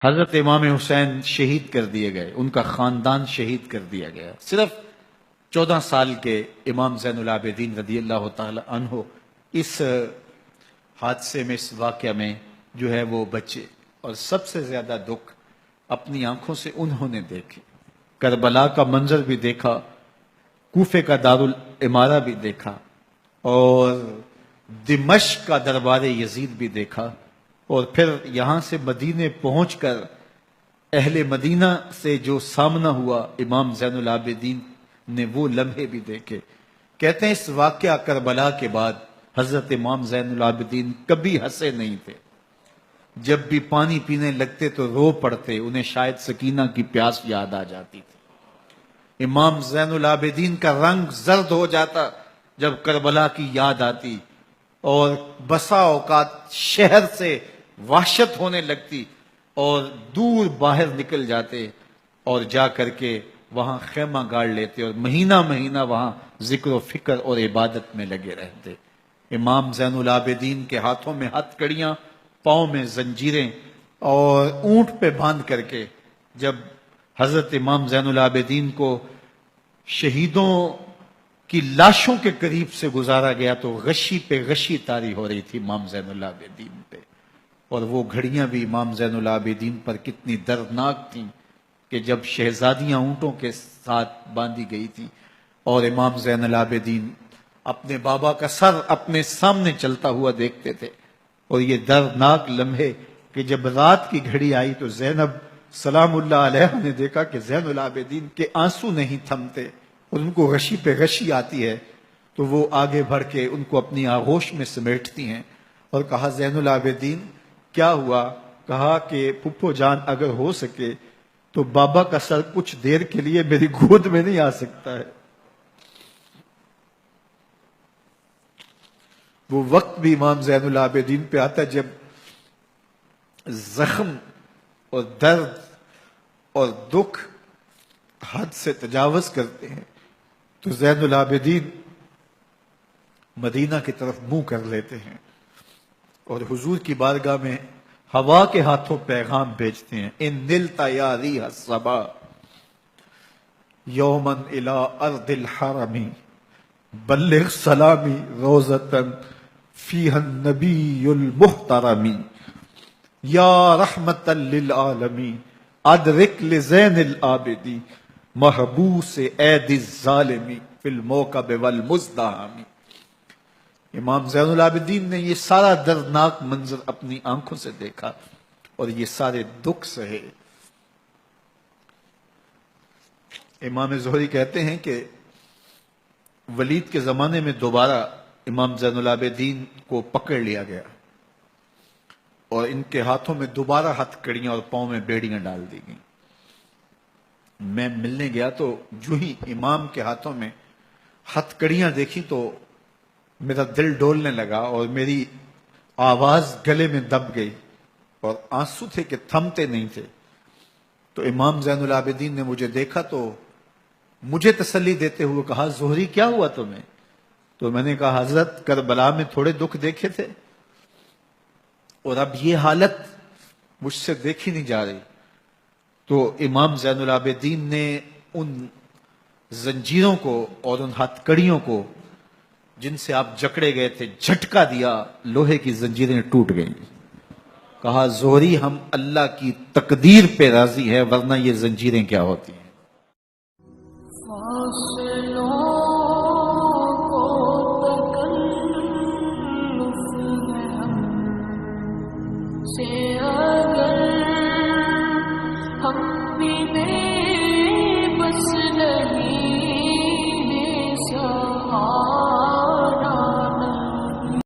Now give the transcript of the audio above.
حضرت امام حسین شہید کر دیے گئے، ان کا خاندان شہید کر دیا گیا. صرف 14 سال کے امام زین العابدین رضی اللہ تعالی عنہ اس حادثے میں، اس واقعہ میں جو ہے وہ بچے. اور سب سے زیادہ دکھ اپنی آنکھوں سے انہوں نے دیکھے. کربلا کا منظر بھی دیکھا، کوفے کا دارالامارہ بھی دیکھا، اور دمشق کا دربار یزید بھی دیکھا، اور پھر یہاں سے مدینے پہنچ کر اہل مدینہ سے جو سامنا ہوا امام زین العابدین نے وہ لمحے بھی دیکھے. کہتے ہیں اس واقعہ کربلا کے بعد حضرت امام زین العابدین کبھی ہنسے نہیں تھے. جب بھی پانی پینے لگتے تو رو پڑتے، انہیں شاید سکینہ کی پیاس یاد آ جاتی تھی. امام زین العابدین کا رنگ زرد ہو جاتا جب کربلا کی یاد آتی، اور بسا اوقات شہر سے وحشت ہونے لگتی اور دور باہر نکل جاتے اور جا کر کے وہاں خیمہ گاڑ لیتے اور مہینہ مہینہ وہاں ذکر و فکر اور عبادت میں لگے رہتے. امام زین العابدین کے ہاتھوں میں ہتھ کڑیاں، پاؤں میں زنجیریں، اور اونٹ پہ باندھ کر کے جب حضرت امام زین العابدین کو شہیدوں کی لاشوں کے قریب سے گزارا گیا تو غشی پہ غشی طاری ہو رہی تھی امام زین العابدین پہ. اور وہ گھڑیاں بھی امام زین العابدین پر کتنی دردناک تھیں کہ جب شہزادیاں اونٹوں کے ساتھ باندھی گئی تھی اور امام زین العابدین اپنے بابا کا سر اپنے سامنے چلتا ہوا دیکھتے تھے. اور یہ دردناک لمحے کہ جب رات کی گھڑی آئی تو زینب سلام اللہ علیہ نے دیکھا کہ زین العابدین کے آنسو نہیں تھمتے اور ان کو غشی پہ غشی آتی ہے، تو وہ آگے بڑھ کے ان کو اپنی آغوش میں سمیٹتی ہیں اور کہا زین العابدین کیا ہوا؟ کہا کہ پھپھو جان اگر ہو سکے تو بابا کا سر کچھ دیر کے لیے میری گود میں نہیں آ سکتا ہے. وہ وقت بھی امام زین العابدین پہ آتا جب زخم اور درد اور دکھ حد سے تجاوز کرتے ہیں تو زین العابدین مدینہ کی طرف منہ کر لیتے ہیں اور حضور کی بارگاہ میں ہوا کے ہاتھوں پیغام بھیجتے ہیں. ان نلتا یا ریح الصبا یوما الی ارض الحرم بلغ سلامی روزتن فیہا النبی المحترم یا رحمتا للعالمین ادرک لزین العابدی محبوس عید الظالمی فی الموکب والمزدحم. امام زین العابدین نے یہ سارا دردناک منظر اپنی آنکھوں سے دیکھا اور یہ سارے دکھ سہے. امام زہری کہتے ہیں کہ ولید کے زمانے میں دوبارہ امام زین العابدین کو پکڑ لیا گیا اور ان کے ہاتھوں میں دوبارہ ہتھ کڑیاں اور پاؤں میں بیڑیاں ڈال دی گئیں. میں ملنے گیا تو جو ہی امام کے ہاتھوں میں ہتھ کڑیاں دیکھی تو میرا دل ڈولنے لگا اور میری آواز گلے میں دب گئی اور آنسو تھے کہ تھمتے نہیں تھے. تو امام زین العابدین نے مجھے دیکھا تو مجھے تسلی دیتے ہوئے کہا زہری کیا ہوا تمہیں؟ تو میں نے کہا حضرت کربلا میں تھوڑے دکھ دیکھے تھے اور اب یہ حالت مجھ سے دیکھی نہیں جا رہی. تو امام زین العابدین نے ان زنجیروں کو اور ان ہتھ کڑیوں کو جن سے آپ جکڑے گئے تھے جھٹکا دیا، لوہے کی زنجیریں ٹوٹ گئیں. کہا زہری ہم اللہ کی تقدیر پہ راضی ہے ورنہ یہ زنجیریں کیا ہوتی ہیں. سے اگر ہم بھی